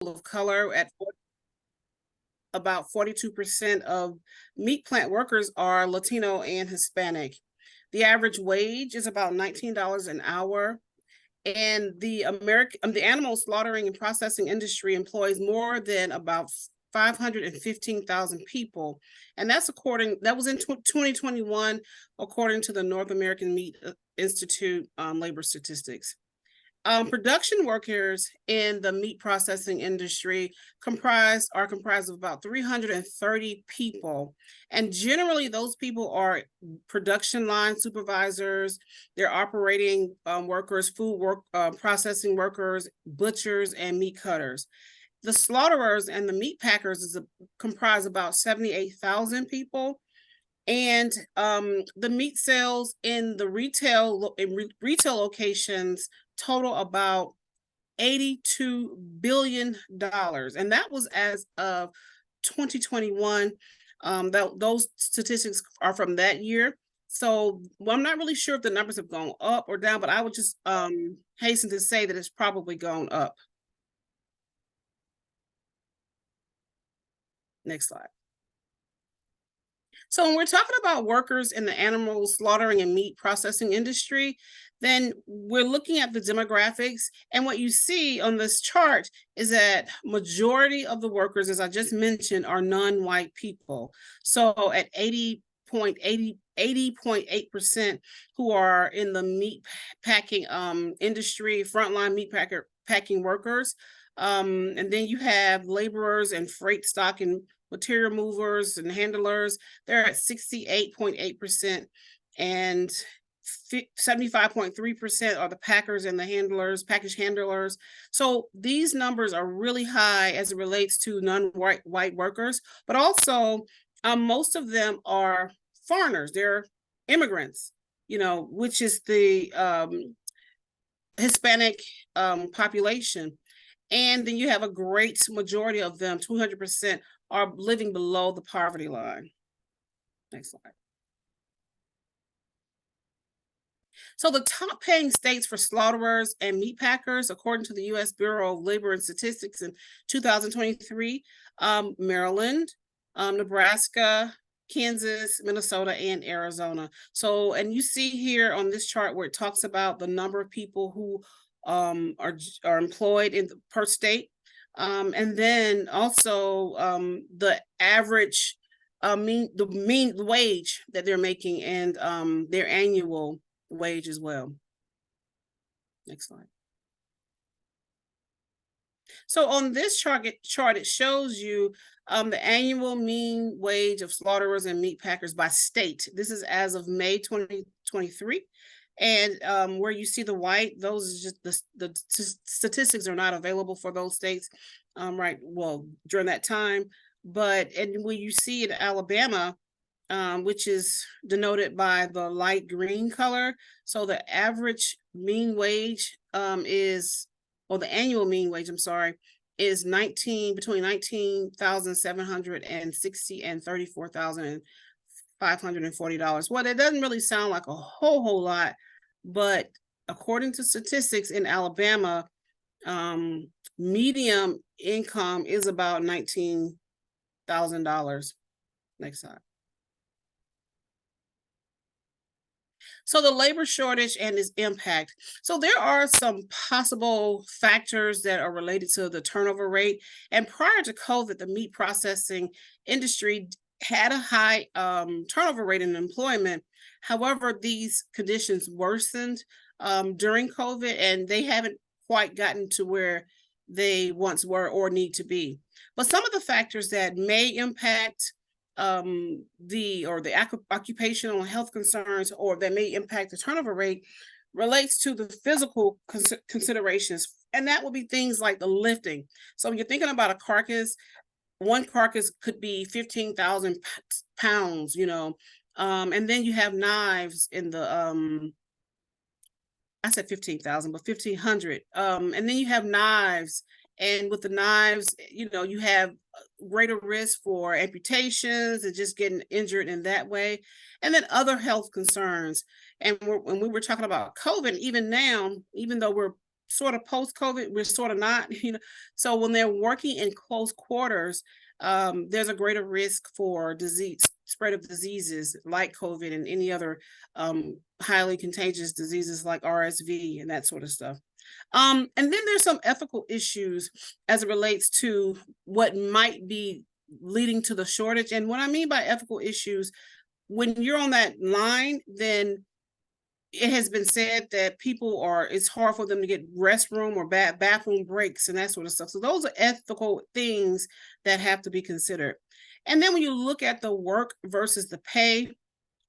of color at about 42% of meat plant workers are Latino and Hispanic. The average wage is about $19 an hour. And the animal slaughtering and processing industry employs more than about 515,000 people, and that was in 2021, according to the North American Meat Institute labor statistics. Production workers in the meat processing industry are comprised of about 330 people. And generally, those people are production line supervisors, they're operating workers, processing workers, butchers, and meat cutters. The slaughterers and the meat packers comprise about 78,000 people. And the meat sales in the retail locations total about $82 billion. And that was as of 2021. Those statistics are from that year. So I'm not really sure if the numbers have gone up or down, but I would just hasten to say that it's probably gone up. Next slide. So when we're talking about workers in the animal slaughtering and meat processing industry, then we're looking at the demographics. And what you see on this chart is that majority of the workers, as I just mentioned, are non-white people. So at 80.8% who are in the meat packing industry, frontline meat packing workers. And then you have laborers and freight stock and material movers and handlers. They're at 68.8%, and 75.3% are the packers and the package handlers. So these numbers are really high as it relates to non-white workers, but also most of them are foreigners. They're immigrants, which is the Hispanic population. And then you have a great majority of them, 200%, are living below the poverty line. Next slide. So the top paying states for slaughterers and meat packers, according to the U.S. Bureau of Labor and Statistics in 2023, Maryland, Nebraska, Kansas, Minnesota, and Arizona. So, and you see here on this chart where it talks about the number of people who are employed per state. And then also the average the mean wage that they're making, and their annual wage as well. Next slide. So on this chart, it shows you the annual mean wage of slaughterers and meat packers by state. This is as of May 2023. And where you see the white, those is just the statistics are not available for those states during that time. And when you see in Alabama, which is denoted by the light green color, so the average mean wage the annual mean wage, is between 19,760 and $34,540. Well, it doesn't really sound like a whole lot, but according to statistics in Alabama, medium income is about $19,000. Next slide. So the labor shortage and its impact. So there are some possible factors that are related to the turnover rate. And prior to COVID, the meat processing industry had a high turnover rate in employment. However, these conditions worsened during COVID, and they haven't quite gotten to where they once were or need to be. But some of the factors that may impact the occupational health concerns, or that may impact the turnover rate, relates to the physical considerations. And that would be things like the lifting. So when you're thinking about a carcass, one carcass could be 15,000 pounds, and then you have knives in the, I said 15,000, but 1,500. And then you have knives, and with the knives, you have greater risk for amputations and just getting injured in that way. And then other health concerns. And when we were talking about COVID, even now, even though we're sort of post-COVID, we're sort of not, So when they're working in close quarters, there's a greater risk for disease, spread of diseases like COVID and any other highly contagious diseases like RSV and that sort of stuff. And then there's some ethical issues as it relates to what might be leading to the shortage. And what I mean by ethical issues, when you're on that line, then it has been said that it's hard for them to get restroom or bathroom breaks and that sort of stuff. So those are ethical things that have to be considered. And then when you look at the work versus the pay,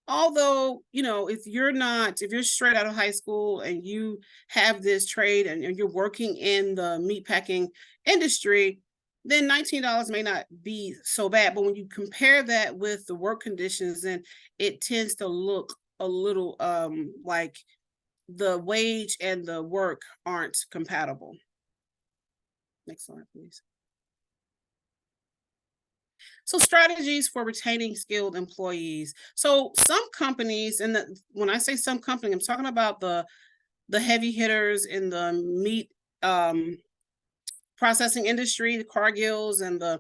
although, if you're straight out of high school and you have this trade and you're working in the meatpacking industry, then $19 may not be so bad. But when you compare that with the work conditions, then it tends to look a little like the wage and the work aren't compatible. Next slide, please. So strategies for retaining skilled employees. So some companies, and when I say some company, I'm talking about the heavy hitters in the meat processing industry, the Cargills and the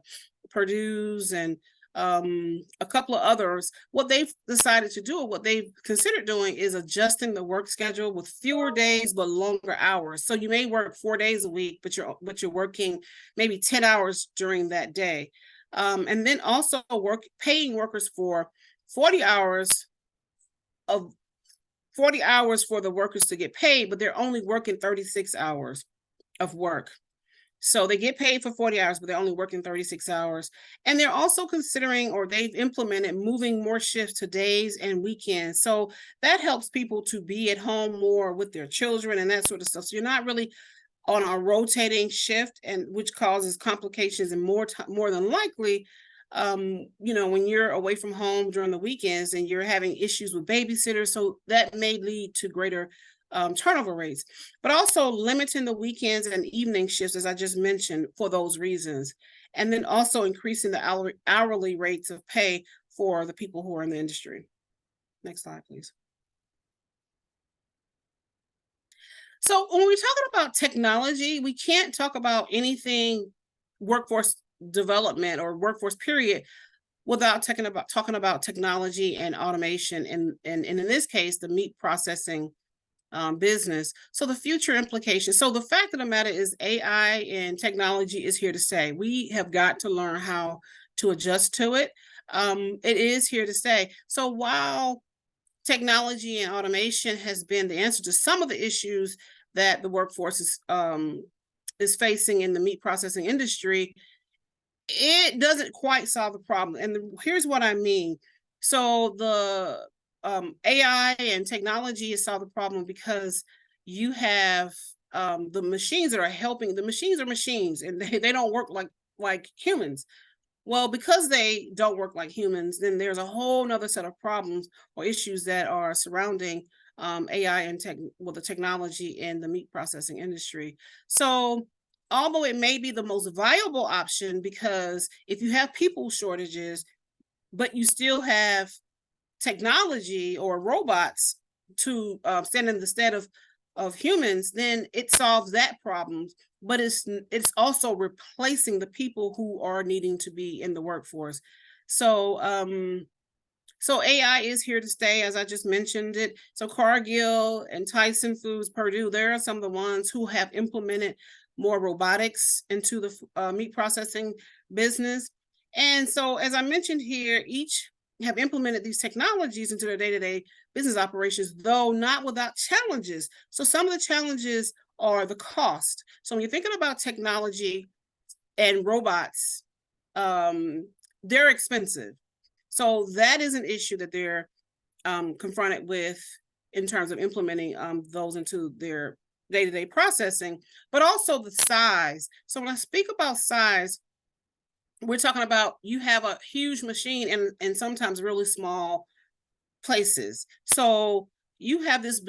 Purdue's and a couple of others. What they've decided to do, or what they've considered doing, is adjusting the work schedule with fewer days but longer hours. So you may work 4 days a week, but you're working maybe 10 hours during that day. And then also paying workers for 40 hours for the workers to get paid, but they're only working 36 hours of work. So they get paid for 40 hours, but they're only working 36 hours. And they're also considering, or they've implemented, moving more shifts to days and weekends. So that helps people to be at home more with their children and that sort of stuff. So you're not really on a rotating shift, and which causes complications, and more than likely, when you're away from home during the weekends and you're having issues with babysitters, so that may lead to greater turnover rates, but also limiting the weekends and evening shifts, as I just mentioned, for those reasons. And then also increasing the hourly rates of pay for the people who are in the industry. Next slide, please. So when we're talking about technology, we can't talk about anything workforce development or workforce period without talking about technology and automation, and in this case, the meat processing business. So the future implications. So the fact of the matter is, AI and technology is here to stay. We have got to learn how to adjust to it. It is here to stay. So while technology and automation has been the answer to some of the issues that the workforce is facing in the meat processing industry, it doesn't quite solve the problem. And here's what I mean. So the AI and technology has solved the problem because you have the machines that are helping. The machines are machines, and they don't work like humans. Well, because they don't work like humans, then there's a whole nother set of problems or issues that are surrounding AI and the technology in the meat processing industry. So although it may be the most viable option, because if you have people shortages, but you still have technology or robots to stand in the stead of humans, then it solves that problem. But it's also replacing the people who are needing to be in the workforce. So AI is here to stay, as I just mentioned it. So Cargill and Tyson Foods, Purdue, there are some of the ones who have implemented more robotics into the meat processing business. And so, as I mentioned here, each have implemented these technologies into their day-to-day business operations, though not without challenges. So some of the challenges are the cost. So when you're thinking about technology and robots, they're expensive. So that is an issue that they're confronted with in terms of implementing those into their day-to-day processing, but also the size. So when I speak about size, we're talking about you have a huge machine and sometimes really small places. So you have this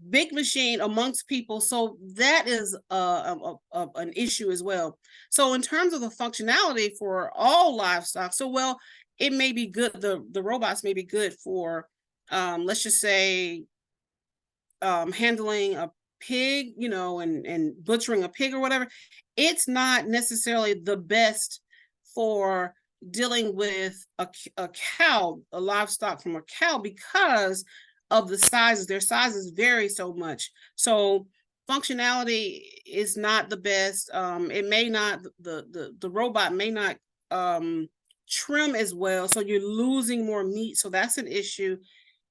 big machine amongst people. So that is an issue as well. So in terms of the functionality for all livestock, it may be good. The robots may be good for, let's just say, handling a pig, and butchering a pig or whatever, it's not necessarily the best for dealing with a cow, a livestock from a cow, because of the sizes. Their sizes vary so much. So functionality is not the best. It may not, the robot may not trim as well, so you're losing more meat. So that's an issue.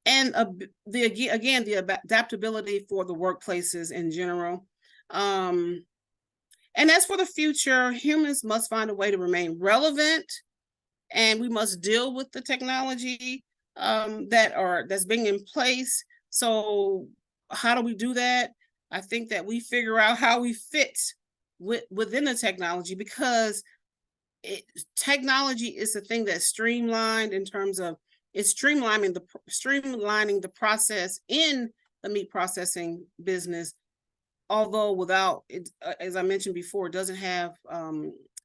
And the adaptability for the workplaces in general. And as for the future, humans must find a way to remain relevant, and we must deal with the technology that's being in place. So how do we do that? I think that we figure out how we fit within the technology, because technology is the thing that's streamlined in terms of it's streamlining the process in the meat processing business. Although without it, as I mentioned before, it doesn't have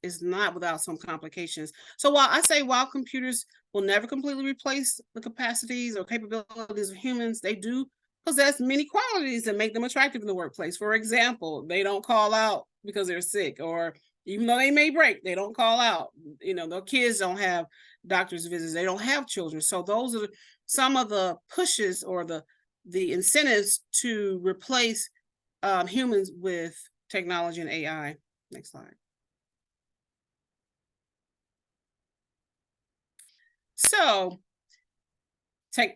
is not without some complications. So while computers will never completely replace the capacities or capabilities of humans, they do possess many qualities that make them attractive in the workplace. For example, they don't call out because they're sick, or even though they may break, they don't call out. Their kids don't have doctor's visits. They don't have children. So those are some of the pushes or the incentives to replace humans with technology and AI. Next slide. So,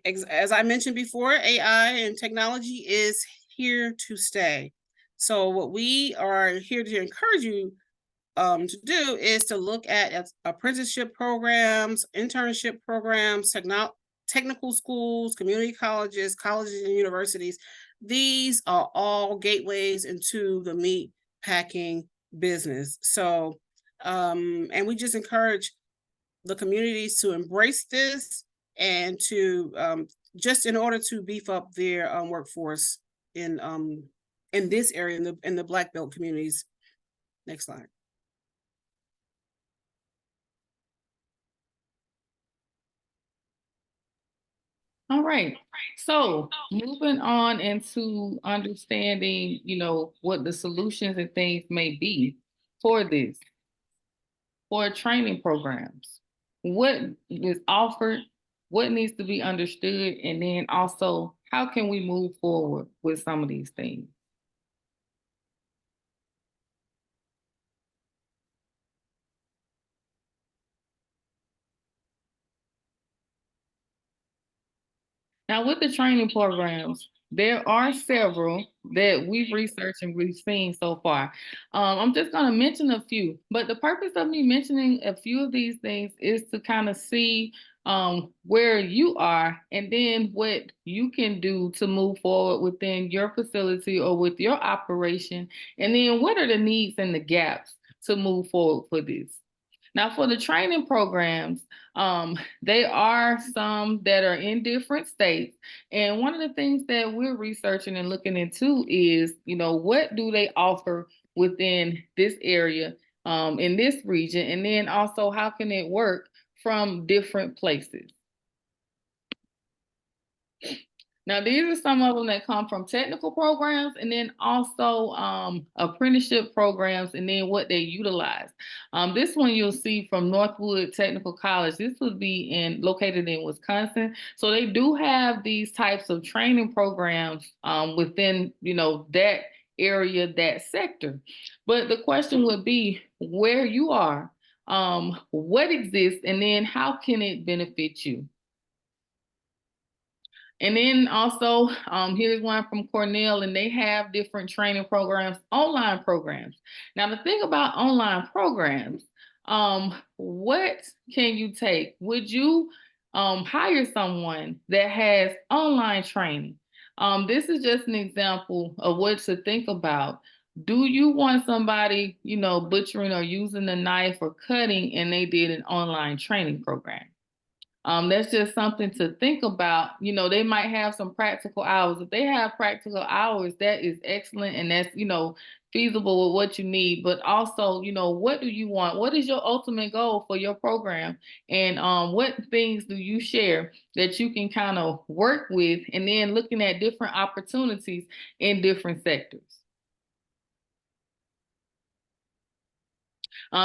as I mentioned before, AI and technology is here to stay. So what we are here to encourage you to do is to look at apprenticeship programs, internship programs, technical schools, community colleges, and universities. These are all gateways into the meat packing business. So, and we just encourage the communities to embrace this, and to just in order to beef up their workforce in this area, in the Black Belt communities. Next slide. All right. So moving on into understanding, what the solutions and things may be for this, for training programs. What is offered, what needs to be understood, and then also how can we move forward with some of these things? Now, with the training programs, there are several that we've researched and we've seen so far. I'm just going to mention a few, but the purpose of me mentioning a few of these things is to kind of see where you are, and then what you can do to move forward within your facility or with your operation, and then what are the needs and the gaps to move forward for this. Now, for the training programs, they are some that are in different states. And one of the things that we're researching and looking into is, what do they offer within this area, in this region? And then also, how can it work from different places? Now, these are some of them that come from technical programs, and then also apprenticeship programs, and then what they utilize. This one you'll see from Northwood Technical College. This would be located in Wisconsin. So they do have these types of training programs within, that area, that sector. But the question would be where you are, what exists, and then how can it benefit you? And then also, here's one from Cornell, and they have different training programs, online programs. Now, the thing about online programs, what can you take? Would you hire someone that has online training? This is just an example of what to think about. Do you want somebody, butchering or using a knife or cutting, and they did an online training program? That's just something to think about. They might have some practical hours. If they have practical hours, that is excellent. And that's, feasible with what you need, but also, what do you want? What is your ultimate goal for your program? And what things do you share that you can kind of work with, and then looking at different opportunities in different sectors.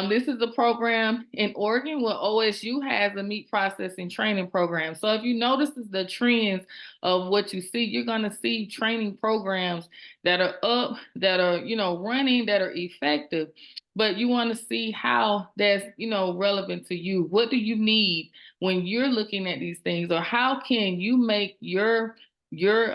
This is a program in Oregon where OSU has a meat processing training program. So if you notice the trends of what you see, you're going to see training programs that are up, that are, running, that are effective. But you want to see how that's, relevant to you. What do you need when you're looking at these things? Or how can you make your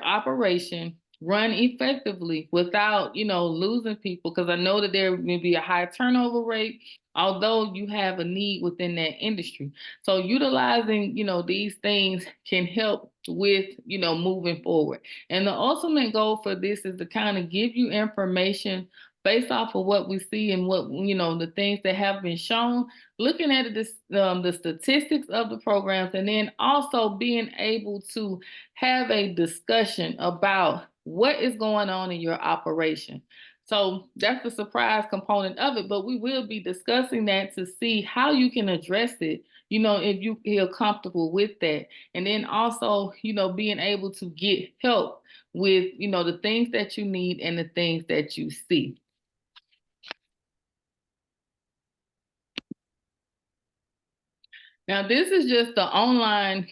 operation run effectively without, losing people? Because I know that there may be a high turnover rate, although you have a need within that industry. So utilizing, these things can help with, moving forward. And the ultimate goal for this is to kind of give you information based off of what we see and what, the things that have been shown, looking at the statistics of the programs, and then also being able to have a discussion about what is going on in your operation. So that's the surprise component of it, but we will be discussing that to see how you can address it, if you feel comfortable with that. And then also, being able to get help with, the things that you need and the things that you see. Now, this is just the online,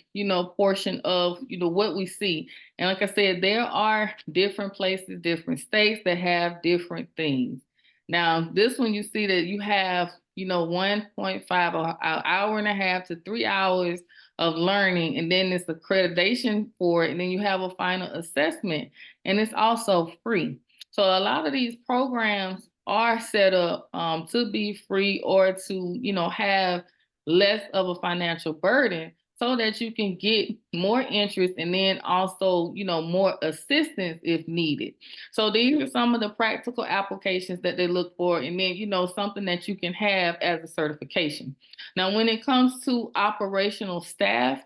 portion of, what we see. And like I said, there are different places, different states that have different things. Now, this one you see that you have, 1.5 or an hour and a half to 3 hours of learning, and then it's accreditation for it, and then you have a final assessment, and it's also free. So a lot of these programs are set up to be free, or to, have less of a financial burden, so that you can get more interest, and then also, more assistance if needed. So these are some of the practical applications that they look for, and then, something that you can have as a certification. Now, when it comes to operational staff,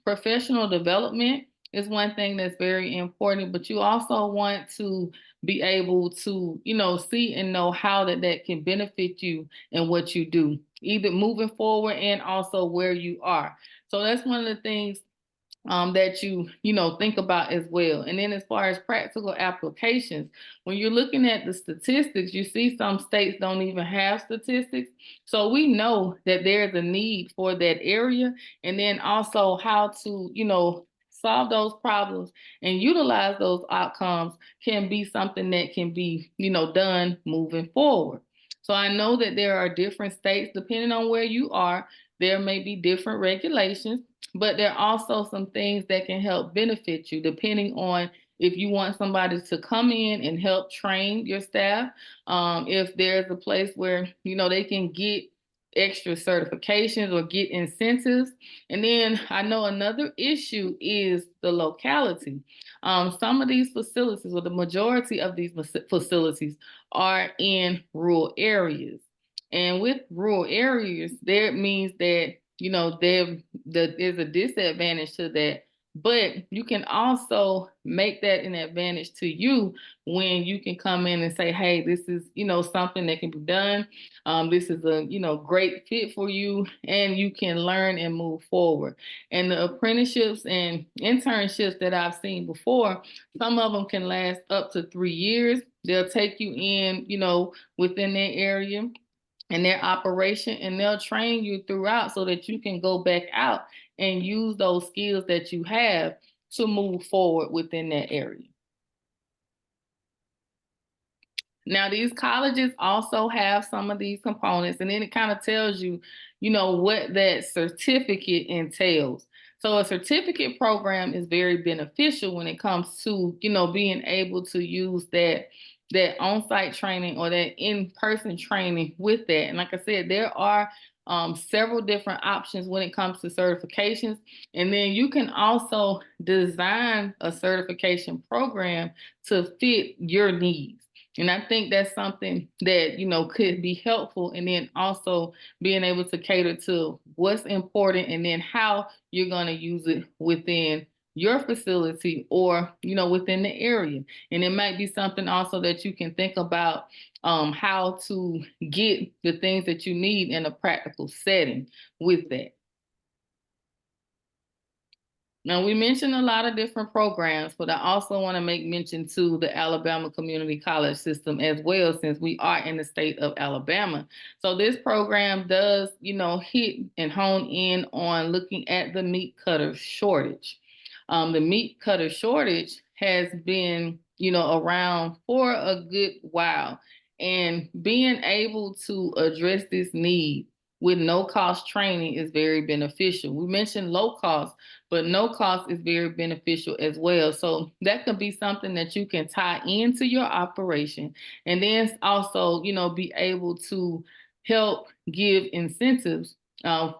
professional development is one thing that's very important, but you also want to be able to, see and know how that can benefit you in what you do, either moving forward and also where you are. So that's one of the things that you think about as well. And then as far as practical applications, when you're looking at the statistics, you see some states don't even have statistics. So we know that there's a need for that area, and then also how to, solve those problems and utilize those outcomes can be something that can be, done moving forward. So I know that there are different states, depending on where you are, there may be different regulations, but there are also some things that can help benefit you, depending on if you want somebody to come in and help train your staff. If there's a place where, they can get extra certifications or get incentives. And then I know another issue is the locality. Some of these facilities, or the majority of these facilities, are in rural areas. And with rural areas, there means that, there's a disadvantage to that. But you can also make that an advantage to you when you can come in and say, hey, this is, something that can be done. This is a, great fit for you, and you can learn and move forward. And the apprenticeships and internships that I've seen before, some of them can last up to 3 years. They'll take you in, within their area and their operation, and they'll train you throughout so that you can go back out and use those skills that you have to move forward within that area. Now, these colleges also have some of these components, and then it kind of tells you, what that certificate entails. So a certificate program is very beneficial when it comes to, being able to use that on-site training or that in-person training with that. And like I said, there are several different options when it comes to certifications. And then you can also design a certification program to fit your needs. And I think that's something that, could be helpful. And then also being able to cater to what's important, and then how you're going to use it within your facility or, within the area. And it might be something also that you can think about how to get the things that you need in a practical setting with that. Now, we mentioned a lot of different programs, but I also want to make mention to the Alabama Community College System as well, since we are in the state of Alabama. So this program does, hit and hone in on looking at the meat cutter shortage. The meat cutter shortage has been, around for a good while. And being able to address this need with no cost training is very beneficial. We mentioned low cost, but no cost is very beneficial as well. So that could be something that you can tie into your operation, and then also, be able to help give incentives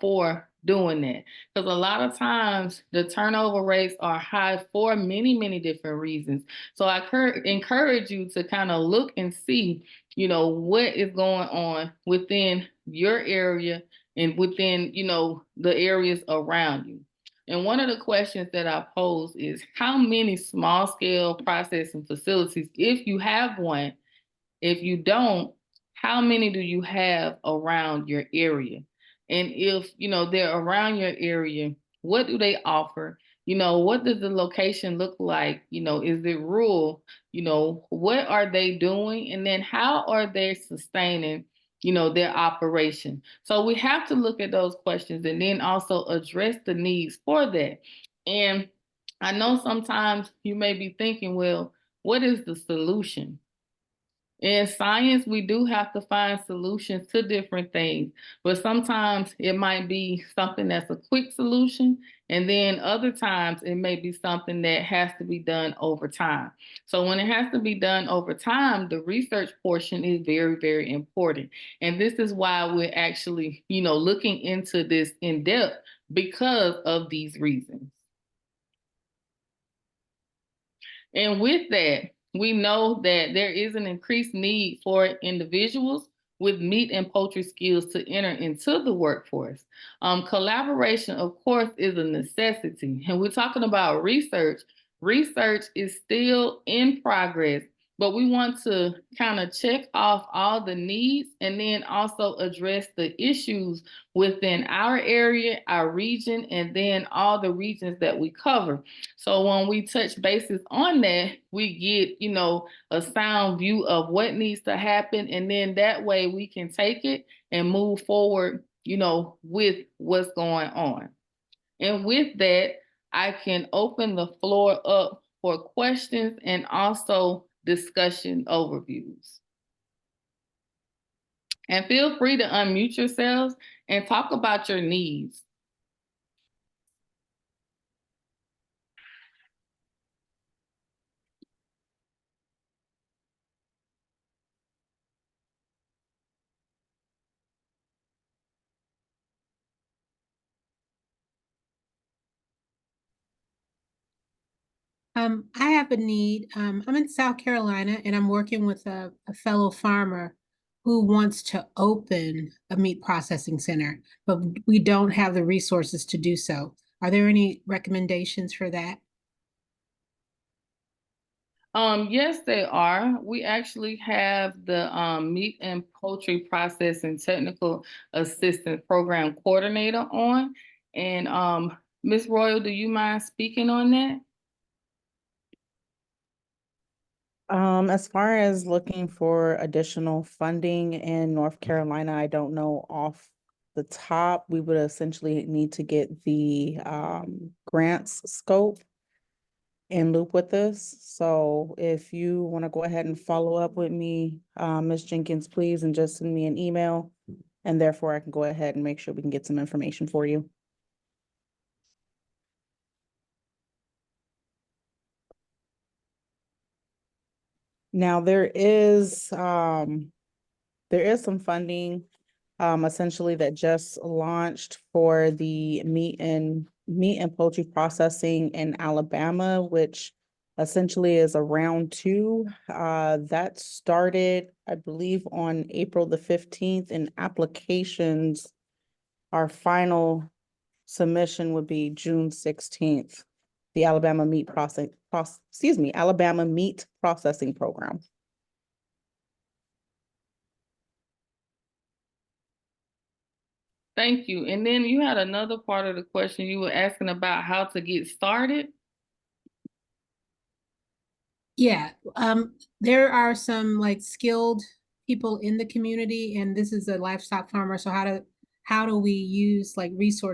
for doing that. Because a lot of times the turnover rates are high for many, many different reasons. So I encourage you to kind of look and see, what is going on within your area and within, the areas around you. And one of the questions that I pose is, how many small scale processing facilities, if you have one, if you don't, how many do you have around your area? And if, they're around your area, what do they offer? What does the location look like? Is it rural? What are they doing? And then how are they sustaining, their operation? So we have to look at those questions and then also address the needs for that. And I know sometimes you may be thinking, well, what is the solution? In science, we do have to find solutions to different things, but sometimes it might be something that's a quick solution, and then other times it may be something that has to be done over time. So when it has to be done over time, the research portion is very, very important. And this is why we're actually, looking into this in depth because of these reasons. And with that, we know that there is an increased need for individuals with meat and poultry skills to enter into the workforce. Collaboration, of course, is a necessity. And we're talking about research. Research is still in progress, but we want to kind of check off all the needs and then also address the issues within our area, our region, and then all the regions that we cover. So when we touch bases on that, we get, a sound view of what needs to happen. And then that way we can take it and move forward, with what's going on. And with that, I can open the floor up for questions and also discussion overviews. And feel free to unmute yourselves and talk about your needs. I have a need. I'm in South Carolina and I'm working with a fellow farmer who wants to open a meat processing center, but we don't have the resources to do so. Are there any recommendations for that? Yes, they are. We actually have the meat and poultry processing technical assistant program coordinator on. And Ms. Royal, do you mind speaking on that? As far as looking for additional funding in North Carolina, I don't know off the top. We would essentially need to get the grants scope in loop with this. So if you want to go ahead and follow up with me, Ms. Jenkins, please, and just send me an email. And therefore I can go ahead and make sure we can get some information for you. Now there is some funding essentially that just launched for the meat and poultry processing in Alabama, which essentially is a round 2. That started, I believe, on April the 15th, and applications, our final submission would be June 16th. the Alabama Alabama Meat Processing Program. Thank you. And then you had another part of the question you were asking about how to get started. Yeah, there are some like skilled people in the community, and this is a livestock farmer. So how do we use like resources